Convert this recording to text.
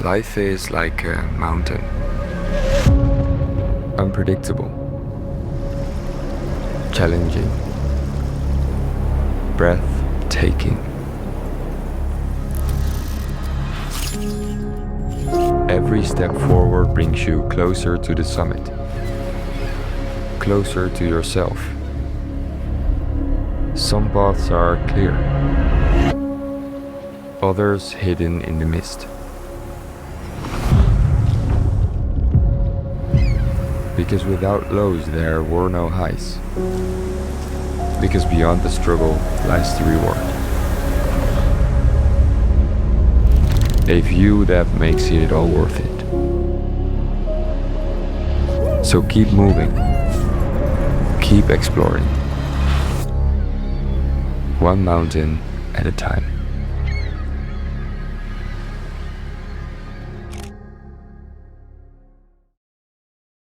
Life is like a mountain. Unpredictable, challenging, breathtaking. Every step forward brings you closer to the summit, closer to yourself. Some paths are clear, others hidden in the mist. Because without lows there were no highs. Because beyond the struggle lies the reward. A view that makes it all worth it. So keep moving. Keep exploring. One mountain at a time.